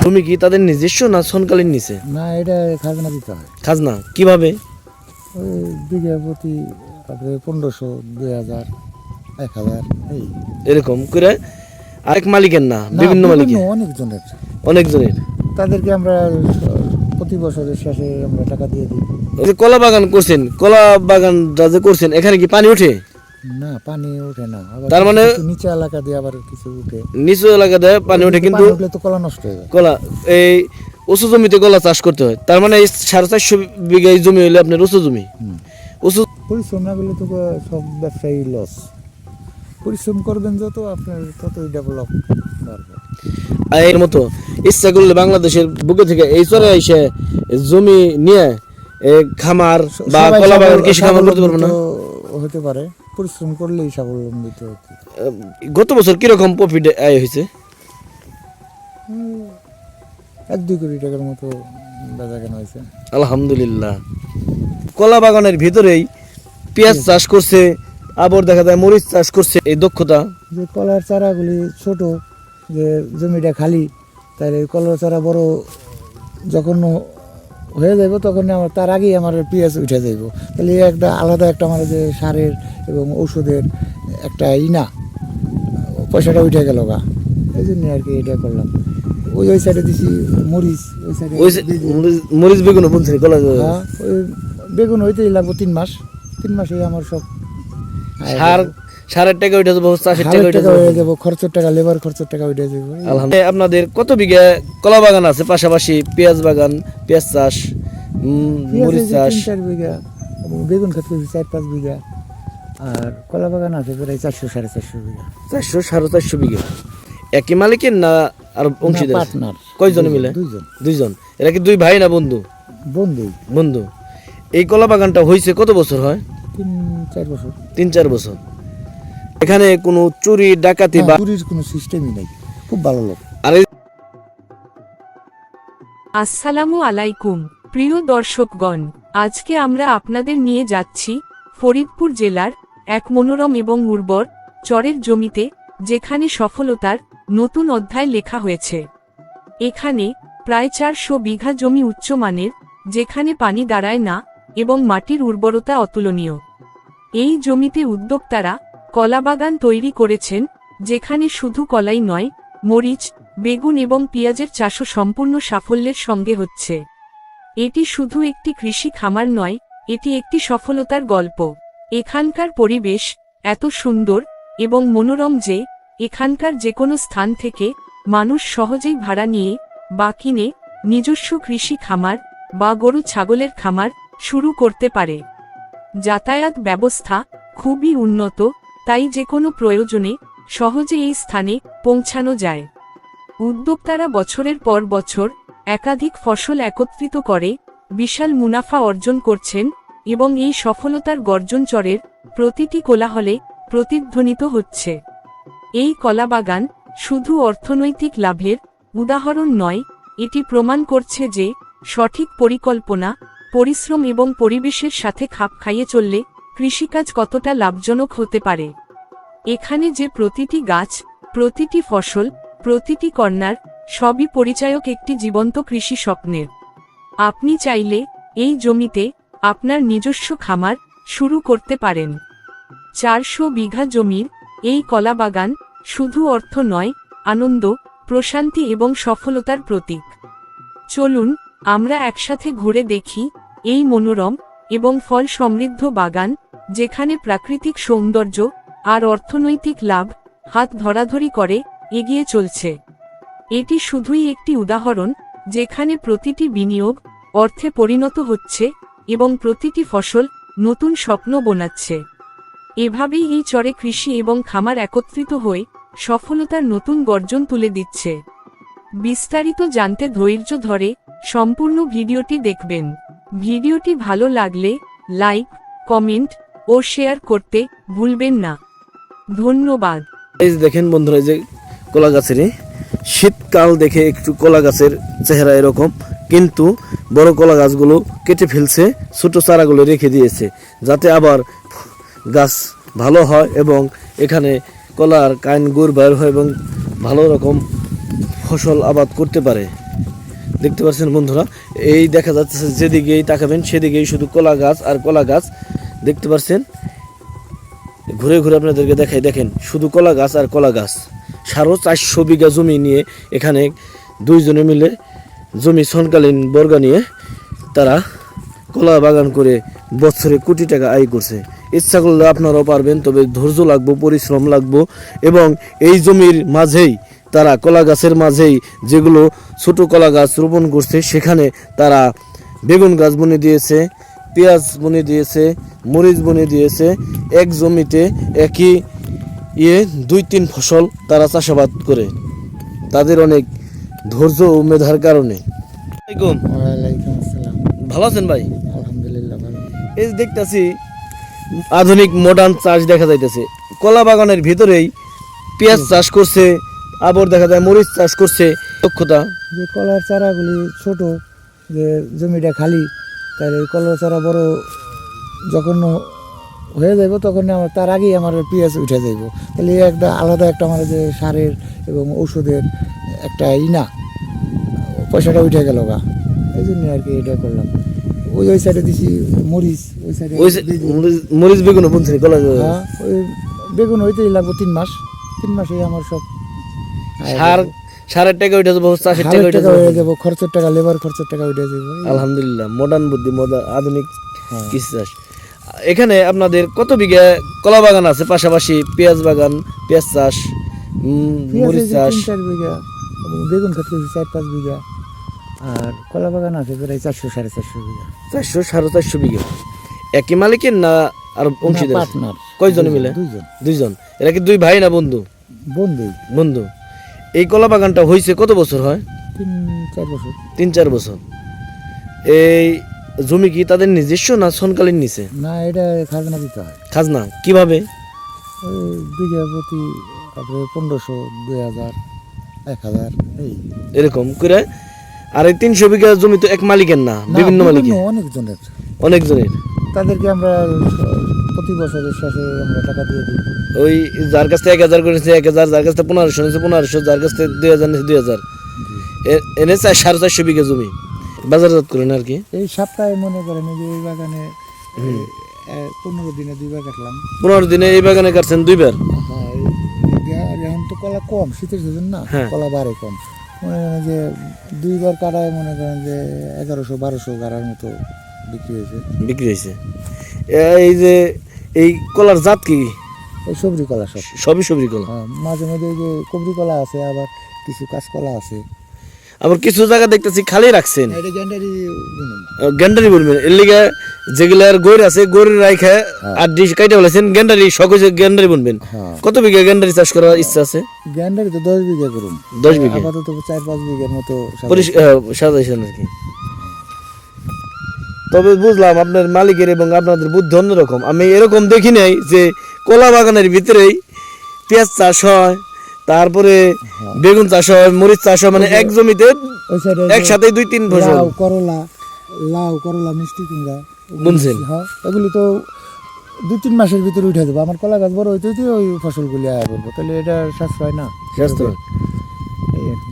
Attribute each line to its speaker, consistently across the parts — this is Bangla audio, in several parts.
Speaker 1: তুমি কি তাদের নিজস্ব না সনকালীন নিছে?
Speaker 2: না, এটা খাজনা দিতে হয়।
Speaker 1: খাজনা কিভাবে?
Speaker 2: ওই বিঘা প্রতি তারপরে 1500, 2000, 1000 এই
Speaker 1: এরকম করে আরেক মালিকের না, বিভিন্ন মালিকের,
Speaker 2: অনেকজনের।
Speaker 1: অনেকজনের।
Speaker 2: তাদেরকে আমরা প্রতি বছরের শেষে আমরা টাকা দিয়ে দিই।
Speaker 1: ওই যে কলা বাগান করছেন, কলা বাগানটা যে করছেন, এখানে কি পানি ওঠে?
Speaker 2: না, পানি ওঠে না। আবার
Speaker 1: তার মানে
Speaker 2: নিচে এলাকা দিয়ে আবার কিছু উঠে,
Speaker 1: নিচু এলাকাতে পানি ওঠে, কিন্তু
Speaker 2: উঠলে তো কলা নষ্ট হয়ে যায়।
Speaker 1: কলা এই উঁচু জমিতে কলা চাষ করতে হয়। তার মানে এই 450 বিঘা জমি হইলে আপনার উঁচু জমি। উঁচু
Speaker 2: পরিশ্রম না করলে তো সব ব্যবসায়ী লস। পরিশ্রম করবেন যত, আপনার ততই ডেভেলপ বাড়বে।
Speaker 1: এর মতো ইচ্ছা করলে বাংলাদেশের বুকে থেকে এই চরে এসে জমি নিয়ে খামার বা কলা বাগান, কৃষি খামার করতে পারবো না?
Speaker 2: হতে পারে, পরিশ্রম করলেই স্বাবলম্বিত হতে।
Speaker 1: গত বছর কিরকম প্রফিট আয় হয়েছে?
Speaker 2: 1-2 কোটি টাকার মতো বেচা কেনা হয়েছে।
Speaker 1: আলহামদুলিল্লাহ। কলা বাগানের ভিতরেই পেঁয়াজ চাষ করছে, আবার দেখা যায় মরিচ চাষ করছে। এই দক্ষতা
Speaker 2: যে কলার চারাগুলি ছোট, যে জমিটা খালি, তাহলে কলার চারা বড় যখন হয়ে যাইব তখন আমার তার আগেই আমার পেঁয়াজ উঠে যাইব। তাহলে একটা আলাদা একটা আমার যে সারের এবং ঔষধের একটা না পয়সাটা উঠে গেল গা, এই জন্য আর কি এটা করলাম। ওই সাইডে দিছি মরিচ, ওই সাইডে
Speaker 1: মরিচ বেগুন বলছেন কলা।
Speaker 2: হ্যাঁ, ওই বেগুন হইতেই লাগবো 3 মাস। 3 মাসেই আমার সব
Speaker 1: সারের টাকা উঠে যাবো, চাষের টাকা উঠে
Speaker 2: যাবো, খরচের টাকা, লেবার খরচের টাকা উঠে যাবো।
Speaker 1: আলহামদুলিল্লাহ। আপনাদের কত বিঘা কলা বাগান আছে? পাশাপাশি পেঁয়াজ বাগান, পেঁয়াজ চাষ, মরিচ চাষ?
Speaker 2: 3-4 বিঘা, বেগুন ক্ষেত 4-5 বিঘা, আর কলা বাগান আছে প্রায় 400-450 বিঘা।
Speaker 1: 400-450 বিঘা। একই মালিকের না আর অংশীদার?
Speaker 2: পার্টনার।
Speaker 1: কয়জন মিলে? দুইজন। এরা কি 2 ভাই না বন্ধু? বন্ধু। এই কলা বাগানটা হয়েছে কত বছর হয়?
Speaker 2: 3-4 বছর।
Speaker 1: 3-4 বছর। এখানে কোনো চুরি ডাকাতি বা
Speaker 2: চুরির কোনো সিস্টেমই নাই। খুব ভালো লোক।
Speaker 1: আর
Speaker 3: আসসালামু আলাইকুম প্রিয় দর্শকগণ, আজকে আমরা আপনাদের নিয়ে যাচ্ছি ফরিদপুর জেলার এক মনোরম এবং উর্বর চরের জমিতে, যেখানে সফলতার নতুন অধ্যায় লেখা হয়েছে। এখানে প্রায় 400 বিঘা জমি উচ্চমানের, যেখানে পানি দাঁড়ায় না এবং মাটির উর্বরতা অতুলনীয়। এই জমিতে উদ্যোক্তারা কলাবাগান তৈরি করেছেন, যেখানে শুধু কলাই নয়, মরিচ, বেগুন এবং পেঁয়াজের চাষও সম্পূর্ণ সাফল্যের সঙ্গে হচ্ছে। এটি শুধু একটি কৃষি খামার নয়, এটি একটি সফলতার গল্প। এখানকার পরিবেশ এত সুন্দর এবং মনোরম যে এখানকার যে কোনো স্থান থেকে মানুষ সহজেই ভাড়া নিয়ে বা কিনে নিজস্ব কৃষি খামার বা গরু ছাগলের খামার শুরু করতে পারে। যাতায়াত ব্যবস্থা খুবই উন্নত, তাই যে কোনো প্রয়োজনে সহজে এই স্থানে পৌঁছানো যায়। উদ্যোক্তারা বছরের পর বছর একাধিক ফসল একত্রিত করে বিশাল মুনাফা অর্জন করছেন এবং এই সফলতার গর্জন চরের প্রতিটি কোলাহলে প্রতিধ্বনিত হচ্ছে। এই কলাবাগান শুধু অর্থনৈতিক লাভের উদাহরণ নয়, এটি প্রমাণ করছে যে সঠিক পরিকল্পনা, পরিশ্রম এবং পরিবেশের সাথে খাপ খাইয়ে চললে কৃষিকাজ কতটা লাভজনক হতে পারে। এখানে যে প্রতিটি গাছ, প্রতিটি ফসল, প্রতিটি কর্নার সবই পরিচায়ক একটি জীবন্ত কৃষি স্বপ্নের। আপনি চাইলে এই জমিতে আপনার নিজস্ব খামার শুরু করতে পারেন। 400 বিঘা জমির এই কলাবাগান শুধু অর্থ নয়, আনন্দ, প্রশান্তি এবং সফলতার প্রতীক। চলুন আমরা একসাথে ঘুরে দেখি এই মনোরম এবং ফল সমৃদ্ধ বাগান, যেখানে প্রাকৃতিক সৌন্দর্য আর অর্থনৈতিক লাভ হাত ধরাধরি করে এগিয়ে চলছে। এটি শুধুই একটি উদাহরণ, যেখানে প্রতিটি বিনিয়োগ অর্থে পরিণত হচ্ছে এবং প্রতিটি ফসল নতুন স্বপ্ন বোনাচ্ছে। এভাবেই এই চরে কৃষি এবং খামার একত্রিত হয়ে সফলতার নতুন গর্জন তুলে দিচ্ছে। বিস্তারিত জানতে ধৈর্য ধরে সম্পূর্ণ ভিডিওটি দেখবেন। ভিডিওটি ভালো লাগলে লাইক, কমেন্ট ও শেয়ার করতে ভুলবেন না। ধন্যবাদ।
Speaker 1: এই যে দেখেন বন্ধুরা, যে কলা গাছের শীতকাল দেখে একটু কলা গাছের চেহারা এরকম, কিন্তু বড় কলা গাছগুলো কেটে ফেলছে, ছোট চারাগুলো রেখে দিয়েছে, যাতে আবার গাছ ভালো হয় এবং এখানে কলার কাইন গুড় বের হয় এবং ভালো রকম ফসল আবাদ করতে পারে। দেখতে পাচ্ছেন বন্ধুরা, এই দেখা যাচ্ছে যেদিকেই তাকাবেন সেদিকেই শুধু কলা গাছ আর কলা গাছ দেখতে পাচ্ছেন। ঘুরে ঘুরে আপনাদেরকে দেখাই, দেখেন শুধু কলা গাছ আর কলা গাছ। 450 বিঘা জমি নিয়ে এখানে দুইজনে মিলে জমি সনকালীন বর্গা নিয়ে তারা কলা বাগান করে বছরে কোটি টাকা আয় করছে। ইচ্ছা করলে আপনারাও পারবেন, তবে ধৈর্য লাগবে, পরিশ্রম লাগবে। এবং এই জমির মাঝেই তারা কলা গাছের মাঝেই যেগুলো ছোট কলা গাছ রোপণ করছে সেখানে তারা বেগুন গাছ বুনে দিয়েছে, পেঁয়াজ বুনে দিয়েছে, মরিচ বুনে দিয়েছে। এক জমিতে একই 2-3 ফসল তারা চাষাবাদ করে, তাদের অনেক ধৈর্য ও মেধার কারণে।
Speaker 2: ওয়ালাইকুম আসসালাম।
Speaker 1: ভালো আছেন ভাই?
Speaker 2: আলহামদুলিল্লাহ ভালো।
Speaker 1: এই যে দেখতেছি আধুনিক মডার্ন চাষ দেখা যাইতেছে, কলা বাগানের ভিতরেই পেঁয়াজ চাষ করছে, আবার দেখা যায় মরিচ চাষ করছে। দক্ষতা
Speaker 2: যে কলার চারাগুলি ছোট, যে জমিটা খালি, তাই এই কলার চারা বড় যখন হয়ে যাইব তখন আমার তার আগেই আমার পেঁয়াজ উঠে যাইব। তাহলে এই একটা আলাদা একটা আমার যে সারের এবং ঔষধের একটা না পয়সাটা উঠে গেল গা, এই জন্য আর কি এটা করলাম। ওই সাইডে দিছি মরিচ, ওই সাইডে
Speaker 1: মরিচ বেগুন বুনছেন কলা গাছ।
Speaker 2: হ্যাঁ, ওই বেগুন হইতেই লাগবো 3 মাস। 3 মাসে আমার সব
Speaker 1: সারের টাকা উঠে যাবো, চাষের টাকা উঠে
Speaker 2: টাকা
Speaker 1: যাবো।
Speaker 2: হয়ে যাবো, খরচের টাকা, লেবার খরচের টাকা উঠে যাবো।
Speaker 1: আলহামদুলিল্লাহ, মডার্ন বুদ্ধি, আধুনিক কৃষি চাষ। এখানে আপনাদের কত বিঘা কলা বাগান আছে, পাশাপাশি পেঁয়াজ বাগান, পেঁয়াজ চাষ, মরিচ চাষ?
Speaker 2: 3-4 বিঘা, বেগুন ক্ষেত্রে 4-5 বিঘা, আর কলা বাগান আছে প্রায় 400-450 বিঘা।
Speaker 1: 400-450 বিঘা। একই মালিকের না আর অংশীদার?
Speaker 2: পার্টনার।
Speaker 1: কয়জনে মিলে? দুইজন। এরা কি 2 ভাই না বন্ধু?
Speaker 2: বন্ধু।
Speaker 1: বন্ধু। এই কলা বাগানটা হয়েছে কত বছর হয়?
Speaker 2: 3-4 বছর।
Speaker 1: 3-4 বছর। এই জমি কি তাদের নিজস্ব না সনকালীন নিছে?
Speaker 2: না, এটা খাজনা দিতে হয়।
Speaker 1: খাজনা কিভাবে?
Speaker 2: ওই বিঘা প্রতি তারপরে 1500, 2000, 1000 এই
Speaker 1: এরকম করে। আর এই 300 বিঘা জমি তো এক মালিকের না, বিভিন্ন মালিকের,
Speaker 2: অনেকজনের।
Speaker 1: অনেকজনের।
Speaker 2: তাদেরকে আমরা প্রতি বছরের শেষে আমরা টাকা দিয়ে দিই।
Speaker 1: ওই যার কাছ থেকে 1000 করেছে 1000, যার কাছ থেকে 1500 নিয়েছে 1500, যার কাছ থেকে 2000 নিয়েছে 2000। এনে 450 বিঘা জমি বাজারজাত করেন আর কি।
Speaker 2: এই সপ্তাহে মনে করেন যে এই বাগানে 15 দিনে 2 বার কাটলাম।
Speaker 1: 15 দিনে এই বাগানে কাটছেন 2 বার?
Speaker 2: হ্যাঁ, এখন তো কলা কম, শীতের সিজন না,
Speaker 1: হ্যাঁ।
Speaker 2: কলা বাড়ে কম। মনে করেন যে 2 বার কাটায় মনে করেন যে 1100-1200 গাড়ার মতো বিক্রি হয়েছে।
Speaker 1: এই যে এই কলার জাত কি?
Speaker 2: এই সবজি কলা সব,
Speaker 1: সবই সবজি কলা।
Speaker 2: হ্যাঁ, মাঝে মাঝে যে কবরি কলা আছে, আবার কিছু কাঁচকলা আছে।
Speaker 1: আবার কিছু জায়গা দেখতেছি খালি রাখছেন।
Speaker 2: এটা গ্যান্ডারি
Speaker 1: গ্যান্ডারি বলবেন, এর লিগে যেগুলার গৈর আছে গৈর রাইখা আর ডিশ কাইটা বলেছেন গ্যান্ডারি, সকলে গ্যান্ডারি বলবেন। কত বিঘা গ্যান্ডারি চাষ করার ইচ্ছা আছে?
Speaker 2: গ্যান্ডারি তো 10 বিঘা করুন।
Speaker 1: 10 বিঘা
Speaker 2: আপাতত 4-5 বিঘার মতো
Speaker 1: সাজাইছেন আর কি। তবে বুঝলাম আপনার মালিকের এবং আপনাদের বুদ্ধি অন্যরকম। আমি এরকম দেখি নাই যে কলা বাগানের ভিতরেই পেঁয়াজ চাষ হয়, তারপরে বেগুন চাষ হয়, মরিচ চাষ হয়, মানে এক জমিতে
Speaker 2: ওই সাইডে
Speaker 1: একসাথে 2-3 ফসল।
Speaker 2: লাউ, করলা, মিষ্টি কুমড়া
Speaker 1: বুনছেন?
Speaker 2: হ্যাঁ, এগুলি তো 2-3 মাসের ভিতরে উঠে দেবো। আমার কলা গাছ বড় হইতে ওই ফসলগুলি আয়া করবো, তাহলে এটা সাশ্রয় না?
Speaker 1: স্বাস্থ্য।
Speaker 2: এই আর কি।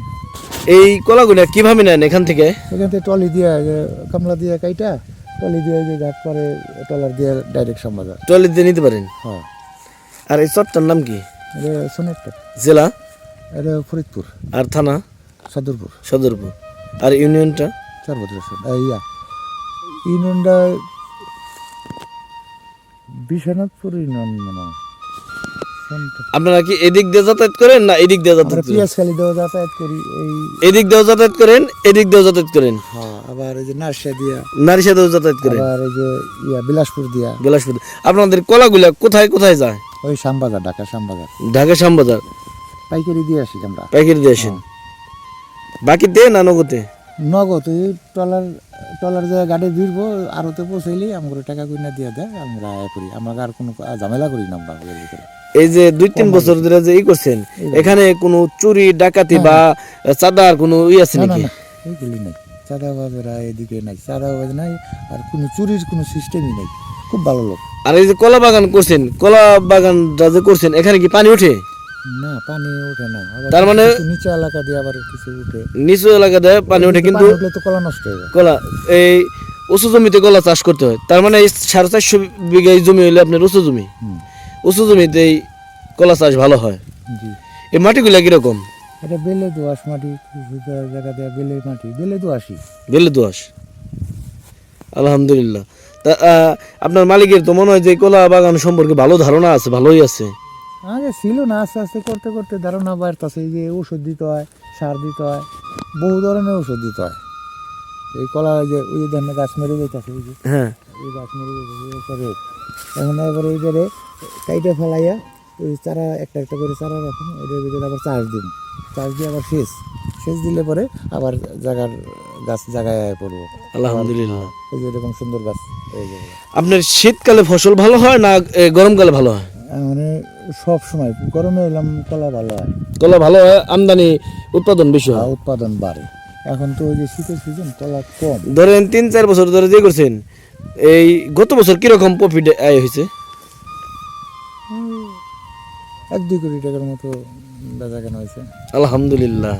Speaker 1: এই কলাগুলা কিভাবে নেন এখান থেকে?
Speaker 2: এখান থেকে টলি দিয়ে কামলা দিয়ে কাইটা টলি দিয়ে যে ঘাট করে টলার দিয়ে ডাইরেক্ট শ্যামবাজার।
Speaker 1: ট্রলি দিয়ে নিতে পারেন।
Speaker 2: হ্যাঁ।
Speaker 1: আর এই চটটার নাম কি?
Speaker 2: এটা সোনেরটা।
Speaker 1: জেলা?
Speaker 2: এটা ফরিদপুর।
Speaker 1: আর থানা?
Speaker 2: সদরপুর।
Speaker 1: সদরপুর। আর ইউনিয়নটা?
Speaker 2: 4 বছর। ইউনিয়নটা বিশ্বনাথপুর ইউনিয়ন মনে হয়।
Speaker 1: আপনারা কি এদিক দিয়ে যাতায়াত করেন না এদিক দিয়ে যাতায়াত করেন?
Speaker 2: পিয়াজখালি দিয়ে যাতায়াত করি, এই
Speaker 1: এদিক দিয়েও যাতায়াত করেন, এদিক দিয়েও যাতায়াত করেন?
Speaker 2: হ্যাঁ, আবার এই যে নার্সা দিয়া,
Speaker 1: নারী সাথেও যাতায়াত করেন?
Speaker 2: আবার এই যে বিলাসপুর দিয়া।
Speaker 1: বিলাসপুর। আপনাদের কলাগুলা কোথায় কোথায় যায়?
Speaker 2: ওই শ্যামবাজার, ঢাকা শ্যামবাজার।
Speaker 1: ঢাকা শ্যামবাজার
Speaker 2: পাইকারি দিয়ে আসি আমরা।
Speaker 1: পাইকারি দিয়ে আসেন? বাকি দেন না নগদে?
Speaker 2: নগদ ওই টলার যে গাড়ি ভিড়বো আরতে পৌঁছাইলেই আমরা টাকা কইনা দিয়ে দেয়, আমরা করি। আমরা আর কোনো ঝামেলা করি না আমরা এর ভিতরে।
Speaker 1: এই যে 2-3 বছর ধরে যে করছেন, এখানে কোনো চুরি ডাকাতি বা চাঁদার কোনো আছে নাকি?
Speaker 2: এইগুলি নাই, চাঁদাবাজরা এদিকে নাই, চাঁদাবাজ নাই, আর কোনো চুরির কোনো সিস্টেমই নাই। খুব ভালো লোক।
Speaker 1: আর এই যে কলা বাগান করছেন, কলা বাগানটা যে করছেন, এখানে কি পানি ওঠে?
Speaker 2: না পানি ওঠে না, আবার
Speaker 1: তার মানে
Speaker 2: কিছু নিচে এলাকা দিয়ে আবার কিছু উঠে।
Speaker 1: নিচু এলাকা দেয় পানি ওঠে, কিন্তু
Speaker 2: পানি উঠলে তো কলা নষ্ট হয়ে যায়।
Speaker 1: কলা এই উঁচু জমিতে কলা চাষ করতে হয়। তার মানে এই 450 বিঘা জমি হইলে আপনার উঁচু জমি,
Speaker 2: হুম,
Speaker 1: উঁচু জমিতেই কলা চাষ ভালো হয়।
Speaker 2: জি।
Speaker 1: এই মাটিগুলা কিরকম?
Speaker 2: এটা বেলে দোআঁশ মাটি, কিছু জায়গা দেওয়া বেলে মাটি, বেলে দোআঁশই।
Speaker 1: বেলে দোআঁশ। আলহামদুলিল্লাহ। তা আপনার মালিকের তো মনে হয় যে কলা বাগান সম্পর্কে ভালো ধারণা আছে, ভালোই আছে।
Speaker 2: আগে ছিল না, আস্তে আস্তে করতে করতে ধারণা বাড়তেছে। এই যে ওষুধ দিতে হয়, সার দিতে হয়, বহু ধরনের ওষুধ দিতে হয়। এই কলা যে ওই যে ধানের গাছ মেরে যেতেছে, ওই যে
Speaker 1: হ্যাঁ,
Speaker 2: এই গাছ মেরে যেতেছে এখন এবারে এইবারে কাইটে ফেলাইয়া ওই চারা একটা একটা করে চারা রাখুন, ওইটার ভিতরে আবার চার্জ দিন, চার্জ দিয়ে আবার সেচ দিলে পরে আবার গাছ জায়গায় পড়বো।
Speaker 1: আলহামদুলিল্লাহ।
Speaker 2: এই যে এরকম সুন্দর গাছ হয়ে যাবে।
Speaker 1: আপনার শীতকালে ফসল ভালো হয় না গরমকালে ভালো হয়?
Speaker 2: মানে সব সময় গরমে এলাম কলা ভালো হয়,
Speaker 1: কলা ভালো হয়, আমদানি উৎপাদন বেশি হয়।
Speaker 2: উৎপাদন বাড়ে। এখন তো ওই যে শীতের সিজন কলা কম।
Speaker 1: ধরেন 3-4 বছর ধরে যে করছেন, এই গত বছর কিরকম প্রফিট আয় হয়েছে?
Speaker 2: 1-2 কোটি টাকার মতো বেচা কেনা হয়েছে।
Speaker 1: আলহামদুলিল্লাহ।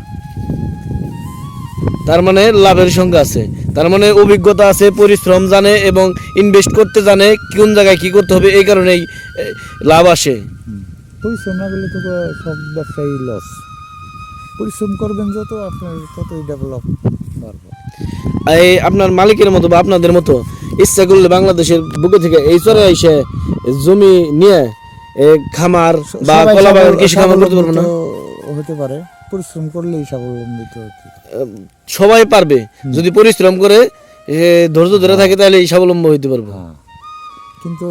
Speaker 1: তার মানে লাভের সংখ্যা আছে, তার মানে অভিজ্ঞতা আছে, পরিশ্রম জানে এবং ইনভেস্ট করতে জানে কোন জায়গায় কি করতে হবে, এই কারণেই লাভ আসে।
Speaker 2: পরিশ্রম না করলে তো সব ব্যবসায়ী লস। পরিশ্রম করবেন যত আপনার ততই ডেভেলপ বাড়বে।
Speaker 1: এই আপনার মালিকের মতো বা আপনাদের মতো ইচ্ছা করলে বাংলাদেশের বুকে থেকে এই চরে এসে জমি নিয়ে খামার বা
Speaker 2: সবাই
Speaker 1: কলা বাগান কৃষি খামার করতে পারবে না?
Speaker 2: স্বাবলম্বিত হতে পারে, পরিশ্রম করলেই স্বাবলম্বিত হতে।
Speaker 1: সবাই পারবে যদি পরিশ্রম করে ধৈর্য ধরে থাকে, তাহলে এই স্বাবলম্বী হইতে পারবে।
Speaker 2: হ্যাঁ, কিন্তু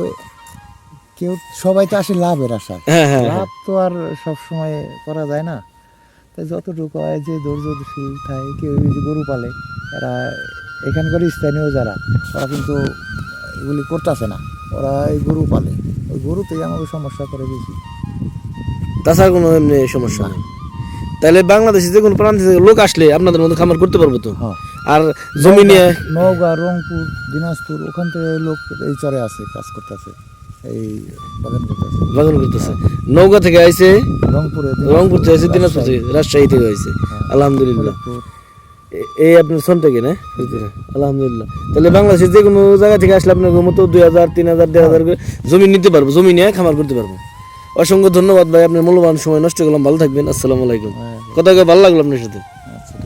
Speaker 2: কেউ সবাই তো আসে লাভের আশায়।
Speaker 1: হ্যাঁ, হ্যাঁ,
Speaker 2: লাভ তো আর সব সময় করা যায় না। তাই যতটুকু হয় যে ধৈর্যশীল থাকে, কেউ এই যে গরু পালে, এরা এখানকার স্থানীয় যারা, ওরা কিন্তু এগুলি করতেছে না, ওরা এই গরু পালে, ওই গরুতেই আমাকে সমস্যা করে বেশি।
Speaker 1: তাছাড়া কোনো এমনি সমস্যা নেই। তাহলে বাংলাদেশে যে কোনো প্রান্ত থেকে লোক আসলে আপনাদের মতো খামার করতে পারবো তো।
Speaker 2: হ্যাঁ,
Speaker 1: আর জমি নিয়ে
Speaker 2: নওগাঁ, রংপুর, দিনাজপুর, ওখান থেকে লোক এই চরে আছে, কাজ করতেছে, এই বাগান করতেছে।
Speaker 1: বাগান করতেছে। নৌকা থেকে আইছে,
Speaker 2: রংপুরে,
Speaker 1: রংপুর থেকে আইছে, দিনাজপুর থেকে, রাজশাহী থেকে আইছে। আলহামদুলিল্লাহ। এই আপনার সন থেকে না? আলহামদুলিল্লাহ। তাহলে বাংলাদেশের যে কোনো জায়গা থেকে আসলে আপনার মতো 2000, 3000, 1500 করে জমি নিতে পারবো, জমি নিয়ে খামার করতে পারবো। অসংখ্য ধন্যবাদ ভাই, আপনার মূল্যবান সময় নষ্ট করলাম। ভালো থাকবেন। আসসালামু আলাইকুম। কথা ভালো লাগলো আপনার সাথে।
Speaker 2: আচ্ছা।